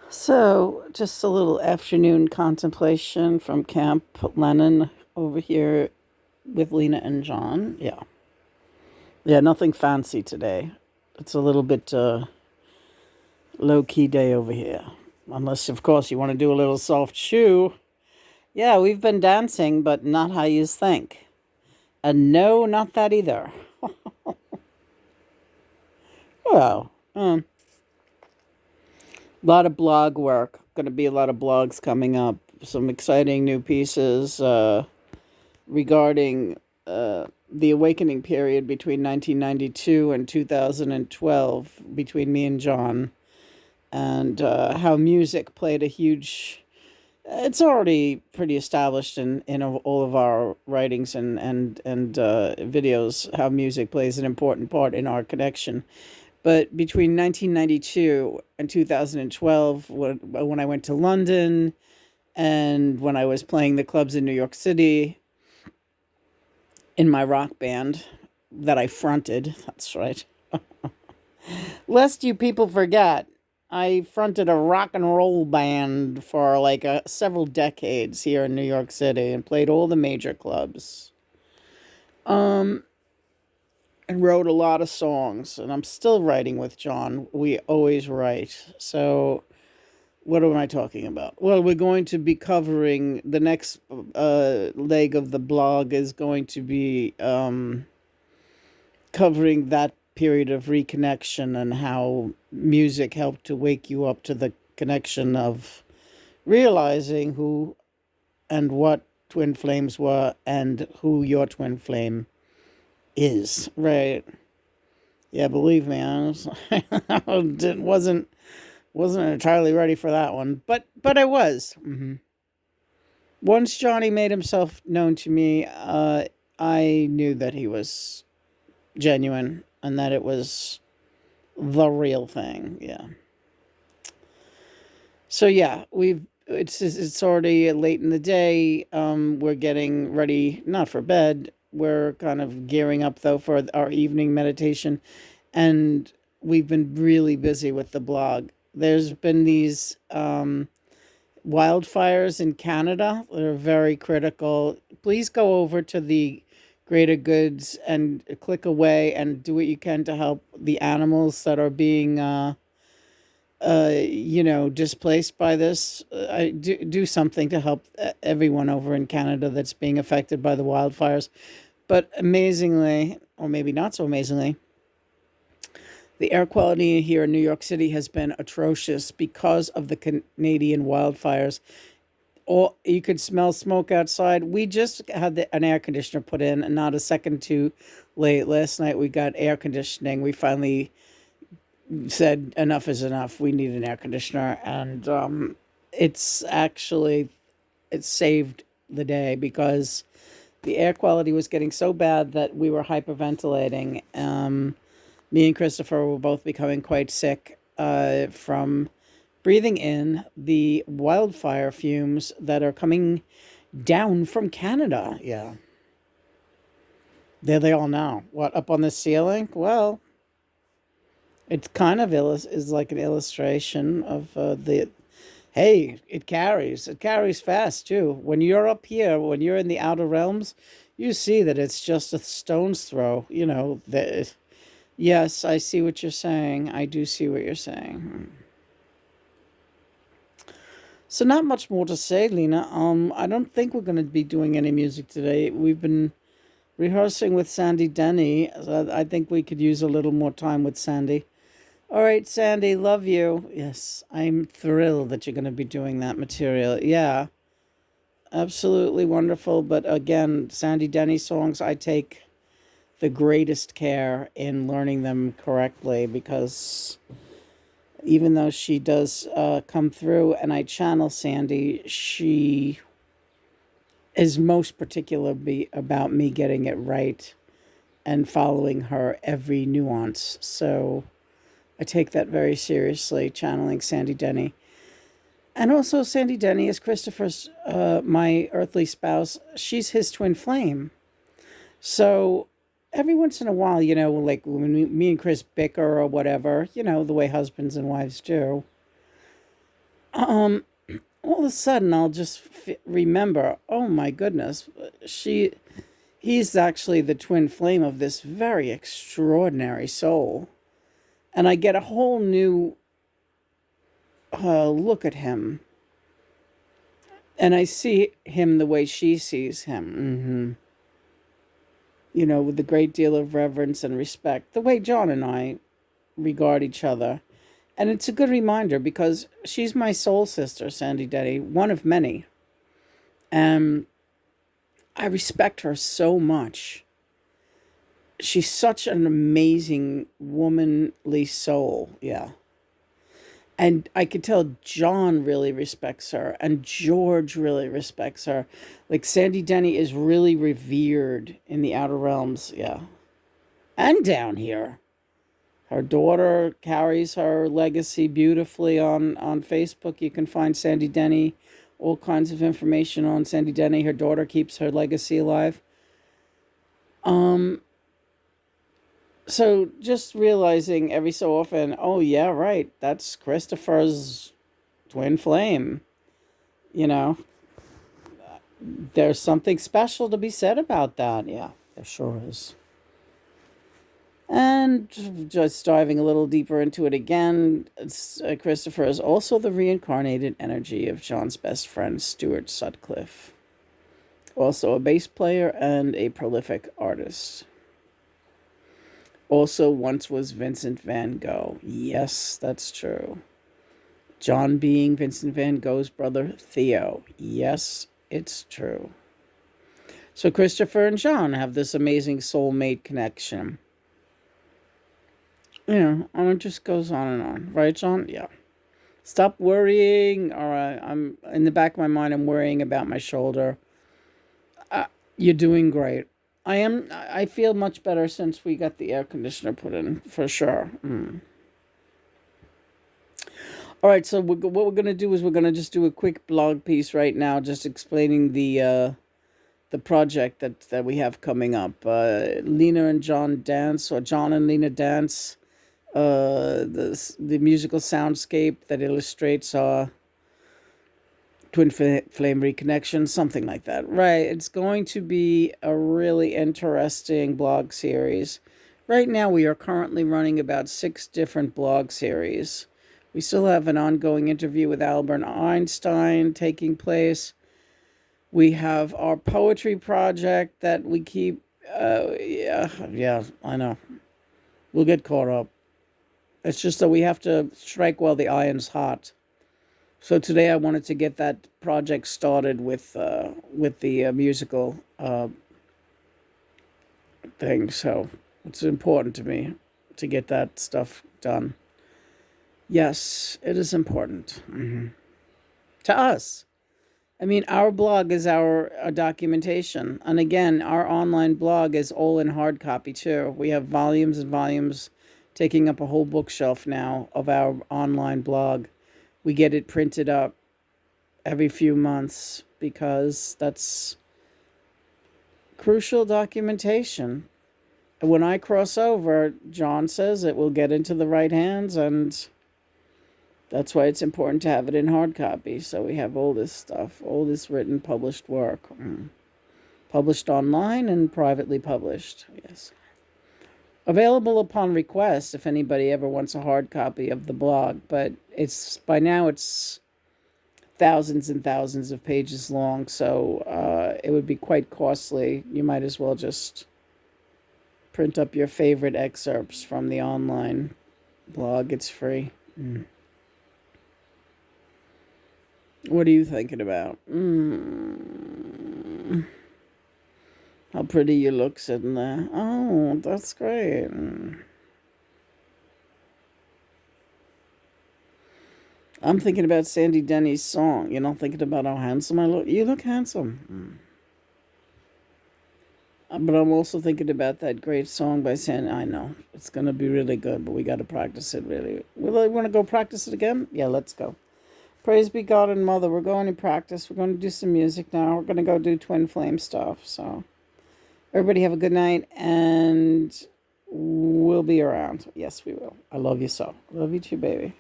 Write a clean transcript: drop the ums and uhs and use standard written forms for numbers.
So, just a little afternoon contemplation from Camp Lennon over here with Lena and John. Yeah. Yeah, nothing fancy today. It's a little bit low key day over here. Unless, of course, you want to do a little soft shoe. Yeah, we've been dancing, but not how you think. And no, not that either. Well, a lot of blog work. Going to be a lot of blogs coming up. Some exciting new pieces. Regarding the awakening period between 1992 and 2012 between me and John, and how music played a huge. It's already pretty established in all of our writings and videos how music plays an important part in our connection. But between 1992 and 2012, when I went to London and when I was playing the clubs in New York City, in my rock band that I fronted. That's right. Lest you people forget, I fronted a rock and roll band for like several decades here in New York City and played all the major clubs. Um, and wrote a lot of songs, and I'm still writing with John. We always write. So, what am I talking about? Well, we're going to be covering the next leg of the blog is going to be covering that period of reconnection and how music helped to wake you up to the connection of realizing who and what twin flames were and who your twin flame is. Right. Yeah, believe me, wasn't entirely ready for that one, but I was. Once Johnny made himself known to me, I knew that he was genuine and that it was the real thing. Yeah. So yeah, it's already late in the day. We're getting ready, not for bed. We're kind of gearing up though for our evening meditation, and we've been really busy with the blog. There's been these wildfires in Canada that are very critical. Please go over to the Greater Goods and click away and do what you can to help the animals that are being displaced by this. I do something to help everyone over in Canada that's being affected by the wildfires. But amazingly, or maybe not so amazingly, the air quality here in New York City has been atrocious because of the Canadian wildfires. Or you could smell smoke outside. We just had an air conditioner put in, and not a second too late. Last night we got air conditioning. We finally said enough is enough. We need an air conditioner, and it's actually it saved the day because the air quality was getting so bad that we were hyperventilating. Me and Christopher were both becoming quite sick from breathing in the wildfire fumes that are coming down from Canada. Yeah. There they all now. What, up on the ceiling? Well, it's kind of is like an illustration of the. Hey, it carries. It carries fast too. When you're up here, when you're in the outer realms, you see that it's just a stone's throw. Yes, I see what you're saying. I do see what you're saying. So not much more to say, Lena. I don't think we're going to be doing any music today. We've been rehearsing with Sandy Denny. I think we could use a little more time with Sandy. All right, Sandy, love you. Yes, I'm thrilled that you're going to be doing that material. Yeah, absolutely wonderful. But again, Sandy Denny songs, I take the greatest care in learning them correctly because even though she does come through and I channel Sandy, she is most particular about me getting it right and following her every nuance. So I take that very seriously, channeling Sandy Denny. And also, Sandy Denny is Christopher's, my earthly spouse. She's his twin flame. So every once in a while, like when me and Chris bicker or whatever, the way husbands and wives do, um, all of a sudden I'll just remember, oh my goodness, he's actually the twin flame of this very extraordinary soul. And I get a whole new look at him. And I see him the way she sees him. With a great deal of reverence and respect, the way John and I regard each other. And it's a good reminder because she's my soul sister, Sandy Denny, one of many. And I respect her so much. She's such an amazing womanly soul. Yeah. And I could tell John really respects her and George really respects her. Like Sandy Denny is really revered in the outer realms. Yeah. And down here. Her daughter carries her legacy beautifully on Facebook. You can find Sandy Denny, all kinds of information on Sandy Denny. Her daughter keeps her legacy alive. So just realizing every so often, oh yeah, right, that's Christopher's twin flame. You know, there's something special to be said about that. Yeah, there sure is. And just diving a little deeper into it again, Christopher is also the reincarnated energy of John's best friend, Stuart Sutcliffe. Also a bass player and a prolific artist. Also once was Vincent van Gogh. Yes, that's true. John being Vincent van Gogh's brother Theo. Yes, it's true. So Christopher and John have this amazing soulmate connection. And it just goes on and on. Right, John? Yeah. Stop worrying. All right. I'm in the back of my mind, I'm worrying about my shoulder. You're doing great. I feel much better since we got the air conditioner put in, for sure. All right, so what we're going to do is we're going to just do a quick blog piece right now, just explaining the project that we have coming up. Lena and John dance, or John and Lena dance. The musical soundscape that illustrates our twin flame reconnection, something like that. Right. It's going to be a really interesting blog series. Right now, we are currently running about 6 different blog series. We still have an ongoing interview with Albert Einstein taking place. We have our poetry project that we keep. Yeah, I know. We'll get caught up. It's just that we have to strike while the iron's hot. So today I wanted to get that project started with the musical thing. So it's important to me to get that stuff done. Yes, it is important to us. I mean, our blog is our documentation. And again, our online blog is all in hard copy too. We have volumes and volumes taking up a whole bookshelf now of our online blog. We get it printed up every few months because that's crucial documentation. And when I cross over, John says it will get into the right hands, and that's why it's important to have it in hard copy. So we have all this stuff, all this written, published work, published online and privately published. Yes. Available upon request if anybody ever wants a hard copy of the blog, but by now it's thousands and thousands of pages long, so it would be quite costly. You might as well just print up your favorite excerpts from the online blog. It's free. What are you thinking about? How pretty you look sitting there. Oh, that's great. I'm thinking about Sandy Denny's song. You're not thinking about how handsome I look? You look handsome. But I'm also thinking about that great song by Sandy. I know. It's going to be really good, but we got to practice it really. Will I want to go practice it again? Yeah, let's go. Praise be God and Mother. We're going to practice. We're going to do some music now. We're going to go do twin flame stuff, so... Everybody have a good night, and we'll be around. Yes, we will. I love you so. Love you too, baby.